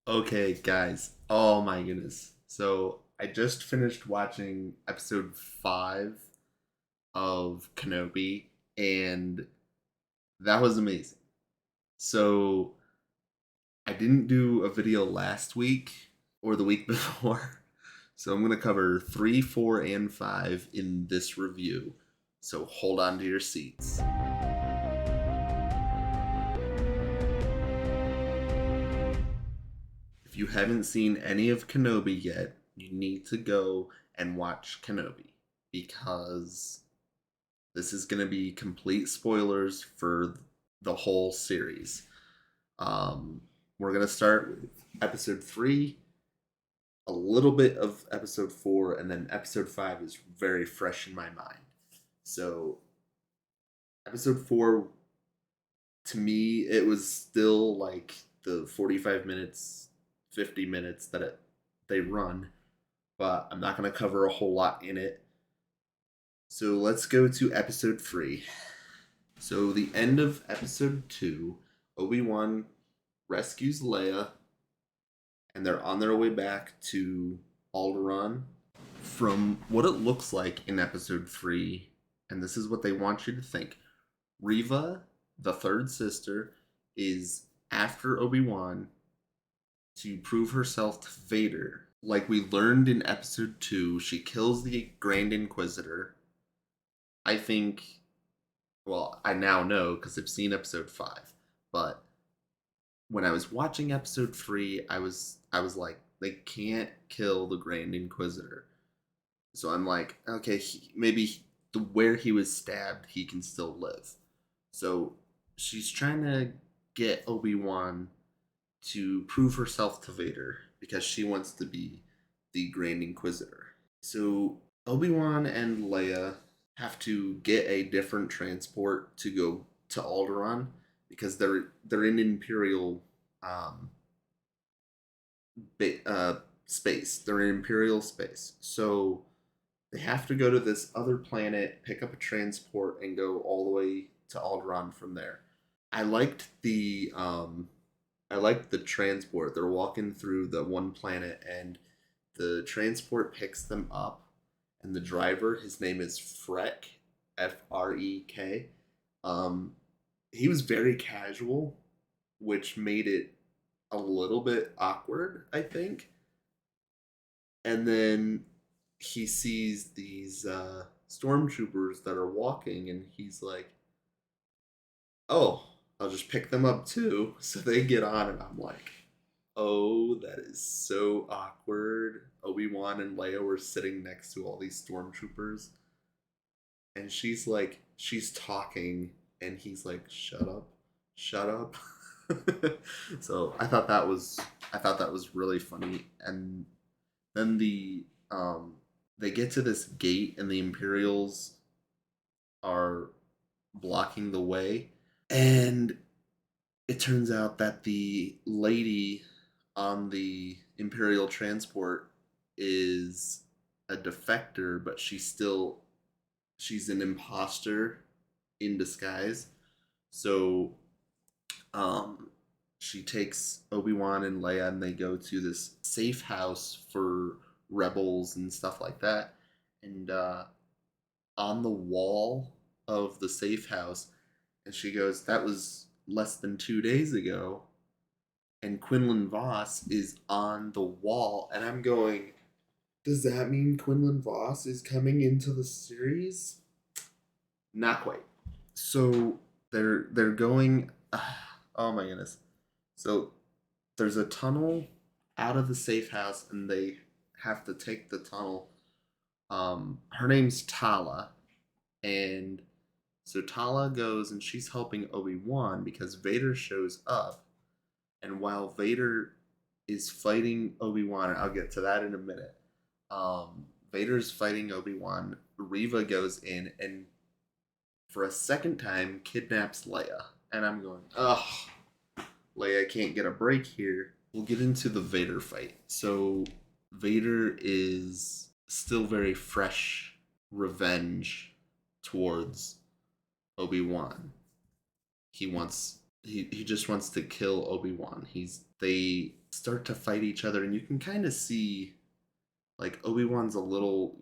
Okay, guys. Oh my goodness. So I just finished watching episode 5 of Kenobi, and that was amazing. So I didn't do a video last week or the week before. So I'm going to cover 3, 4, and 5 in this review. So hold on to your seats. If you haven't seen any of Kenobi yet, you need to go and watch Kenobi because this is going to be complete spoilers for the whole series. Um, we're going to start with episode 3, a little bit of episode 4, and then episode 5 is very fresh in my mind. So, episode 4, to me, it was still like the 45 minutes, 50 minutes that they run, but I'm not going to cover a whole lot in it. So let's go to episode 3. So, the end of episode 2, Obi-Wan rescues Leia, and they're on their way back to Alderaan. From what it looks like in episode 3, and this is what they want you to think, Reva, the third sister, is after Obi-Wan to prove herself to Vader. Like we learned in episode 2, she kills the Grand Inquisitor. I think, well, I now know because I've seen episode 5, but when I was watching episode 3, I was like, they can't kill the Grand Inquisitor. So I'm like, okay, maybe where he was stabbed, he can still live. So she's trying to get Obi-Wan to prove herself to Vader because she wants to be the Grand Inquisitor. So Obi-Wan and Leia have to get a different transport to go to Alderaan because they're in Imperial um, space. They're in Imperial space. So they have to go to this other planet, pick up a transport, and go all the way to Alderaan from there. I liked the transport. They're walking through the one planet, and the transport picks them up, and the driver, his name is Freck, Frek. Um, he was very casual, which made it a little bit awkward, I think. And then he sees these stormtroopers that are walking, and he's like, "Oh, I'll just pick them up too." So they get on, and I'm like, "Oh, that is so awkward." Obi-Wan and Leia were sitting next to all these stormtroopers, and she's talking, and he's like, "Shut up, shut up." So I thought that was really funny, and then they get to this gate, and the Imperials are blocking the way, and it turns out that the lady on the Imperial transport is a defector, but she's an imposter in disguise. So um she takes Obi-Wan and Leia, and they go to this safe house for rebels and stuff like that. And on the wall of the safe house, and she goes, "That was less than 2 days ago." And Quinlan Voss is on the wall, and I'm going, does that mean Quinlan Voss is coming into the series? Not quite. So they're going. Oh my goodness! So there's a tunnel out of the safe house, and they have to take the tunnel. Her name's Tala, and so Tala goes, and she's helping Obi-Wan because Vader shows up. And while Vader is fighting Obi-Wan, I'll get to that in a minute. Vader's fighting Obi-Wan. Reva goes in and for a second time kidnaps Leia. And I'm going, ugh, Leia can't get a break here. We'll get into the Vader fight. So Vader is still very fresh revenge towards Obi-Wan. He just wants to kill Obi-Wan. They start to fight each other, and you can kind of see like Obi-Wan's a little,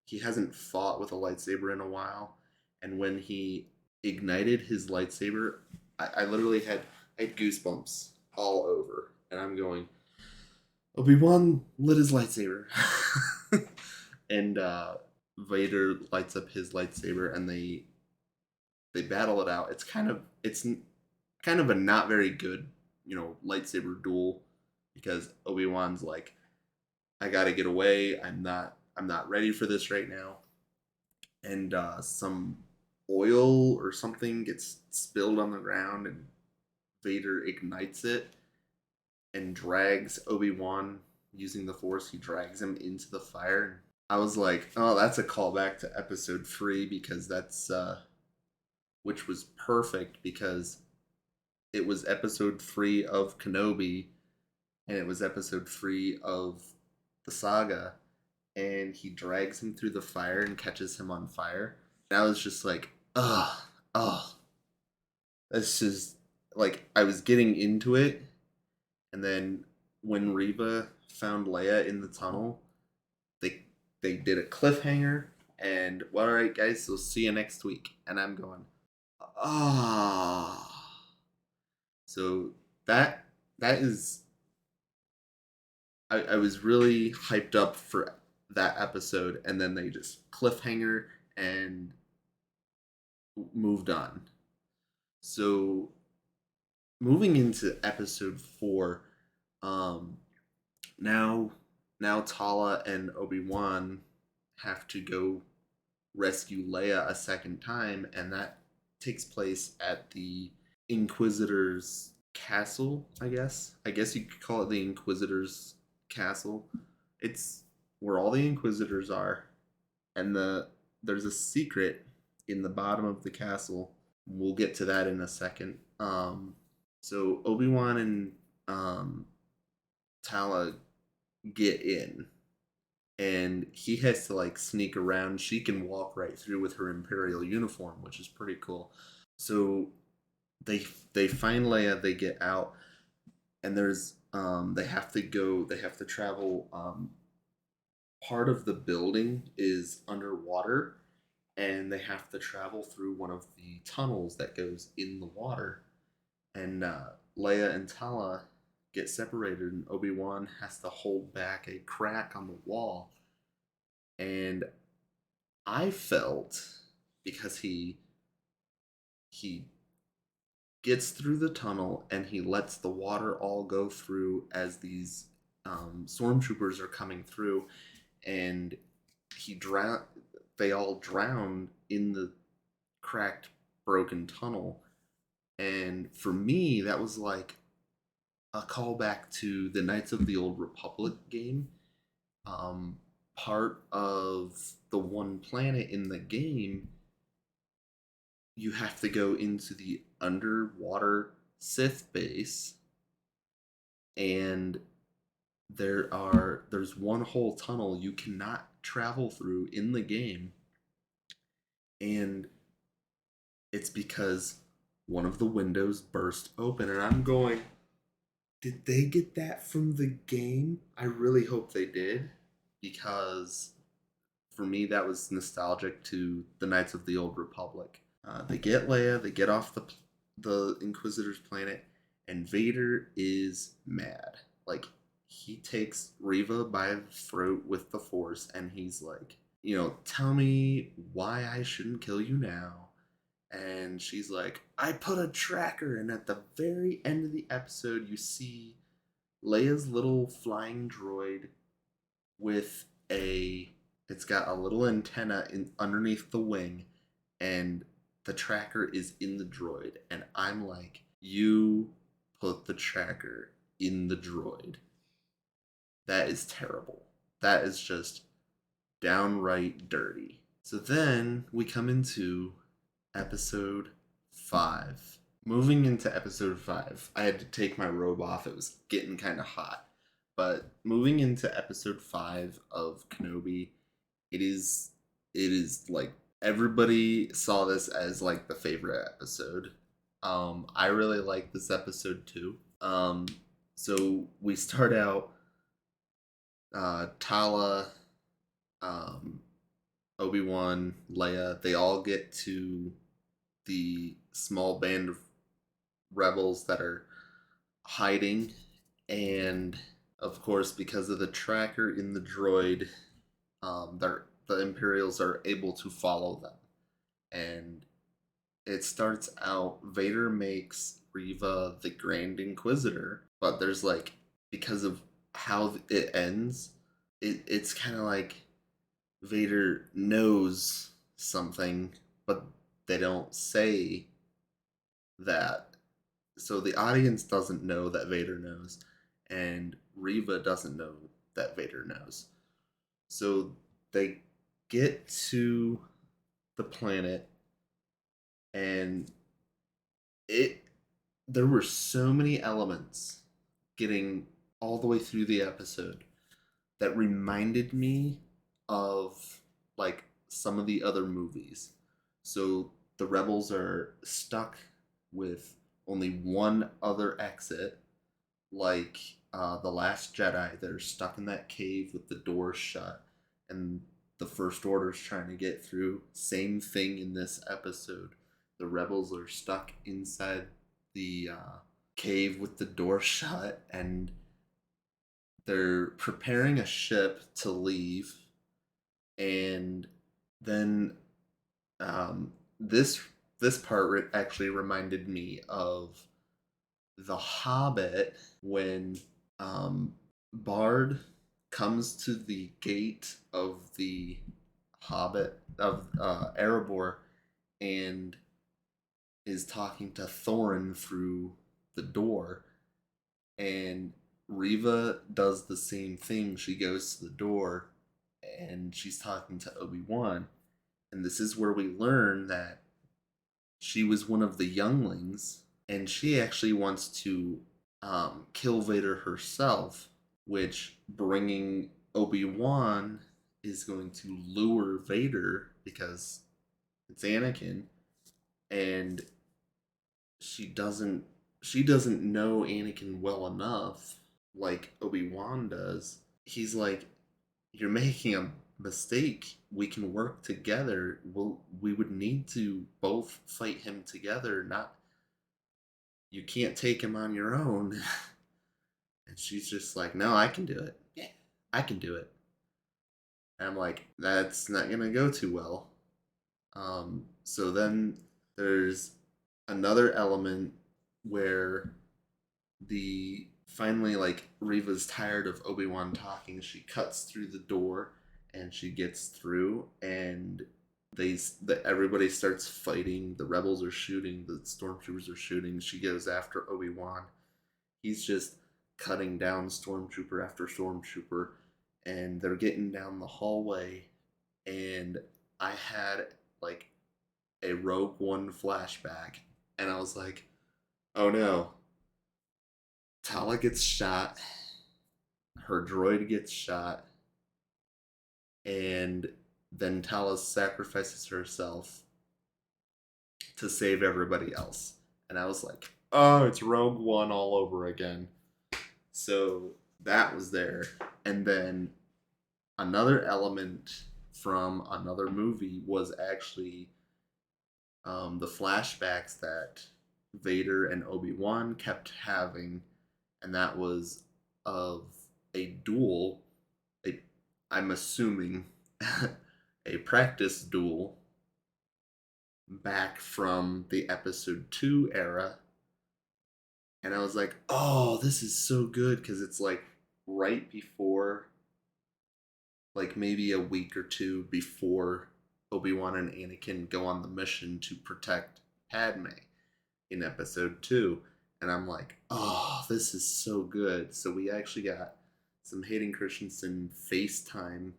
he hasn't fought with a lightsaber in a while, and when he ignited his lightsaber, I literally had goosebumps all over, and I'm going, Obi-Wan lit his lightsaber, and Vader lights up his lightsaber, and they battle it out. It's kind of a not very good, lightsaber duel, because Obi-Wan's like, I gotta get away. I'm not ready for this right now. And some oil or something gets spilled on the ground, and Vader ignites it and drags Obi-Wan using the Force. He drags him into the fire. I was like, oh, that's a callback to episode 3, because that's which was perfect, because it was episode 3 of Kenobi, and it was episode 3 of the saga, and he drags him through the fire and catches him on fire. And I was just like, ugh, ugh. This is like, I was getting into it, and then when Reva found Leia in the tunnel, they they did a cliffhanger, and well, all right, guys, we'll see you next week. And I'm going, ah. So that that is, I was really hyped up for that episode, and then they just cliffhanger and moved on. So moving into episode 4, um, now Tala and Obi-Wan have to go rescue Leia a second time, and that takes place at the Inquisitor's castle, I guess. I guess you could call it the Inquisitor's castle. It's where all the Inquisitors are, and there's a secret in the bottom of the castle. We'll get to that in a second. So Obi-Wan and Tala get in, and he has to like sneak around. She can walk right through with her Imperial uniform, which is pretty cool. So they find Leia, they get out, and there's they have to travel. Part of the building is underwater, and they have to travel through one of the tunnels that goes in the water. And Leia and Tala get separated, and Obi-Wan has to hold back a crack on the wall. And I felt, because he gets through the tunnel and he lets the water all go through as these stormtroopers are coming through, and they all drown in the cracked, broken tunnel. And for me, that was like a callback to the Knights of the Old Republic game. Part of the one planet in the game, you have to go into the underwater Sith base, and there's one whole tunnel you cannot travel through in the game, and it's because one of the windows burst open. And I'm going, did they get that from the game? I really hope they did, because for me that was nostalgic to the Knights of the Old Republic. They get Leia, they get off the Inquisitor's planet, and Vader is mad. Like, he takes Reva by the throat with the Force, and he's like, tell me why I shouldn't kill you now. And she's like, I put a tracker. And at the very end of the episode, you see Leia's little flying droid with it's got a little antenna underneath the wing, and the tracker is in the droid. And I'm like, you put the tracker in the droid. That is terrible. That is just downright dirty. So then we come into episode 5. Moving into episode 5, I had to take my robe off. It was getting kind of hot. But moving into episode 5 of Kenobi, it is like, everybody saw this as like the favorite episode. I really like this episode too. So we start out, Tala, um, Obi-Wan, Leia, they all get to the small band of rebels that are hiding, and of course, because of the tracker in the droid, the Imperials are able to follow them. And it starts out, Vader makes Reva the Grand Inquisitor, but there's like, because of how it ends, it's kind of like Vader knows something, but they don't say that. So the audience doesn't know that Vader knows, and Reva doesn't know that Vader knows. So they get to the planet, and it there were so many elements getting all the way through the episode that reminded me of like some of the other movies. So the rebels are stuck with only one other exit, like the Last Jedi. They're stuck in that cave with the doors shut, and the First Order's trying to get through. Same thing in this episode. The rebels are stuck inside the cave with the door shut, and they're preparing a ship to leave. And then um, this this part actually reminded me of The Hobbit when um, Bard comes to the gate of the Hobbit of Erebor and is talking to Thorin through the door, and Reva does the same thing. She goes to the door and she's talking to Obi-Wan, and this is where we learn that she was one of the younglings, and she actually wants to kill Vader herself, which bringing Obi-Wan is going to lure Vader because it's Anakin, and she doesn't she doesn't know Anakin well enough like Obi-Wan does. He's like, "You're making a mistake. We can work together. We would need to both fight him together. Not You can't take him on your own." And she's just like, "No, I can do it. Yeah, I can do it." And I'm like, "That's not gonna go too well." So then there's another element where the finally, like, Reva's tired of Obi-Wan talking. She cuts through the door and she gets through, and everybody starts fighting. The rebels are shooting, the stormtroopers are shooting. She goes after Obi-Wan. He's just cutting down stormtrooper after stormtrooper, and they're getting down the hallway, and I had like a Rogue One flashback, and I was like, "Oh no, Tala gets shot, her droid gets shot, and then Tala sacrifices herself to save everybody else." And I was like, "Oh, it's Rogue One all over again." So that was there. And then another element from another movie was actually the flashbacks that Vader and Obi-Wan kept having, and that was of a duel, a, I'm assuming a practice duel back from the episode 2 era. And I was like, "Oh, this is so good," because it's like right before, like maybe a week or two before Obi-Wan and Anakin go on the mission to protect Padme in episode 2. And I'm like, "Oh, this is so good." So we actually got some Hayden Christensen FaceTime,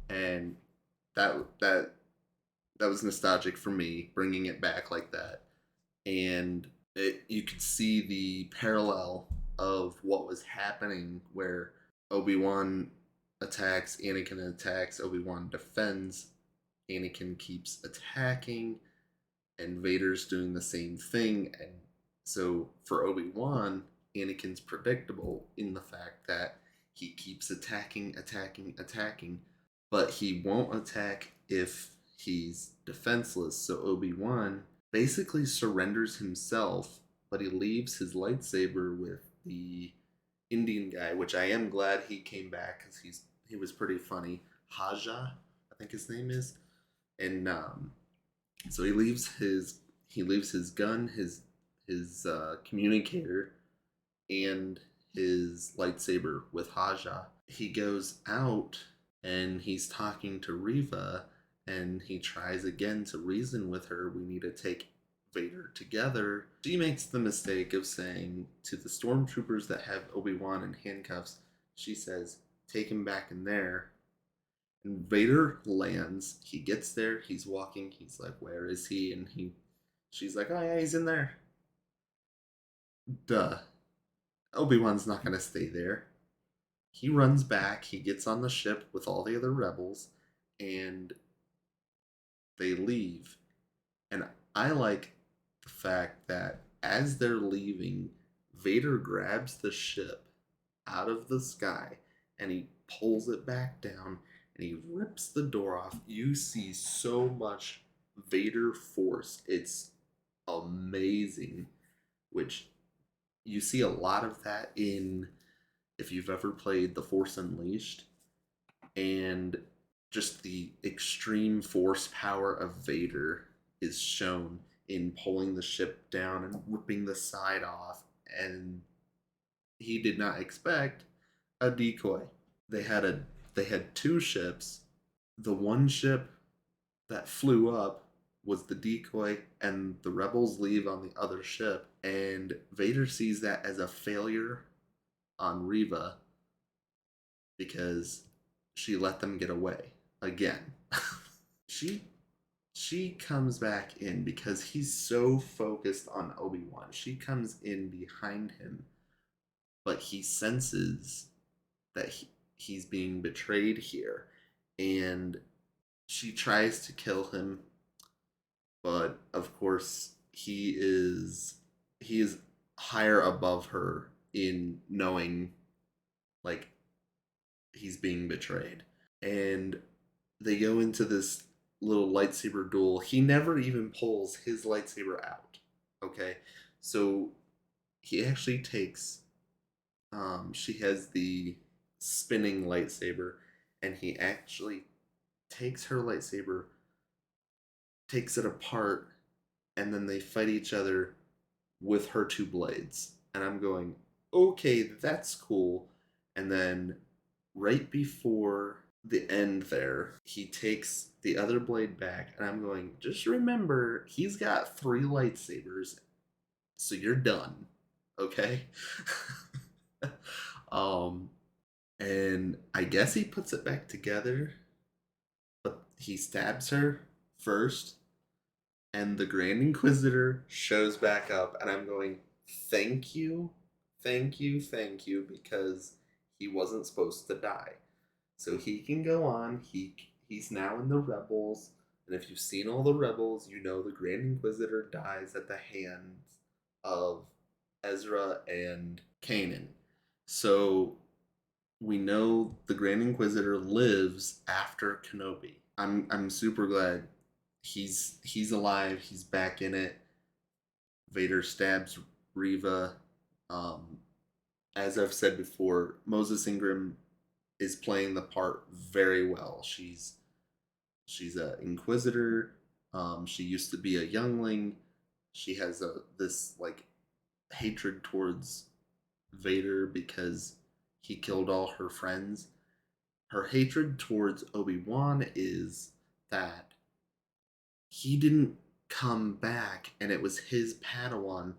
and that that was nostalgic for me, bringing it back like that. And you could see the parallel of what was happening, where Obi-Wan attacks, Anakin attacks, Obi-Wan defends, Anakin keeps attacking, and Vader's doing the same thing. And so for Obi-Wan, Anakin's predictable in the fact that he keeps attacking, attacking, attacking, but he won't attack if he's defenseless. So Obi-Wan basically surrenders himself, but he leaves his lightsaber with the Indian guy, which I am glad he came back because he was pretty funny. Haja, I think his name is, and so he leaves his gun, his communicator, and his lightsaber with Haja. He goes out and he's talking to Riva, and he tries again to reason with her. We need to take Vader together. She makes the mistake of saying to the stormtroopers that have Obi-Wan in handcuffs, she says, "Take him back in there." And Vader lands. He gets there. He's walking. He's like, "Where is he?" And she's like, "Oh yeah, he's in there." Duh. Obi-Wan's not gonna stay there. He runs back. He gets on the ship with all the other rebels, and they leave. And I like the fact that as they're leaving, Vader grabs the ship out of the sky and he pulls it back down and he rips the door off. You see so much Vader force. It's amazing, which you see a lot of that in, if you've ever played The Force Unleashed, and just the extreme force power of Vader is shown in pulling the ship down and ripping the side off. And he did not expect a decoy. They had a they had two ships. The one ship that flew up was the decoy, and the rebels leave on the other ship. And Vader sees that as a failure on Riva because she let them get away again. she she comes back in because he's so focused on Obi-Wan. She comes in behind him, but he senses that he's being betrayed here, and she tries to kill him, but of course he is higher above her in knowing, like, he's being betrayed. And they go into this little lightsaber duel. He never even pulls his lightsaber out. Okay? So he actually takes she has the spinning lightsaber, and he actually takes her lightsaber, takes it apart, and then they fight each other with her two blades. And I'm going, okay, that's cool. And then right before the end there, he takes the other blade back, and I'm going, just remember, he's got three lightsabers, so you're done. Okay? um and I guess he puts it back together, but he stabs her first, and the Grand Inquisitor shows back up, and I'm going, thank you, thank you, thank you, because he wasn't supposed to die. So he can go on. He's now in the Rebels, and if you've seen all the Rebels, you know the Grand Inquisitor dies at the hands of Ezra and Kanan. So we know the Grand Inquisitor lives after Kenobi. I'm super glad he's alive. He's back in it. Vader stabs Riva. Um, as I've said before, Moses Ingram is playing the part very well. She's an Inquisitor. She used to be a youngling. She has this like hatred towards Vader because he killed all her friends. Her hatred towards Obi-Wan is that he didn't come back, and it was his Padawan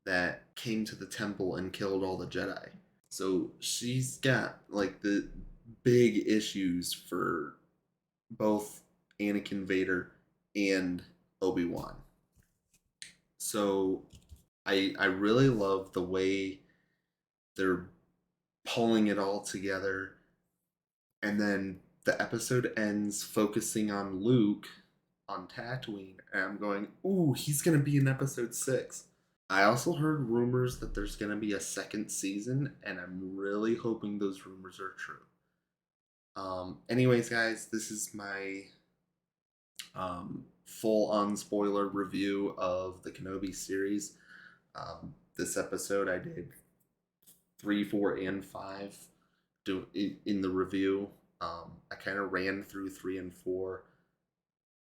that came to the temple and killed all the Jedi. So she's got like the big issues for both Anakin, Vader, and Obi-Wan. So I really love the way they're pulling it all together, and then the episode ends focusing on Luke on Tatooine, and I'm going, ooh, he's gonna be in episode 6. I also heard rumors that there's going to be a second season, and I'm really hoping those rumors are true. Anyways, guys, this is my full on spoiler review of the Kenobi series. This episode I did 3, 4, and 5 in the review. I kind of ran through 3 and 4,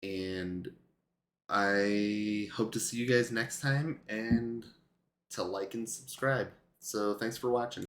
and I hope to see you guys next time and to like and subscribe. So thanks for watching.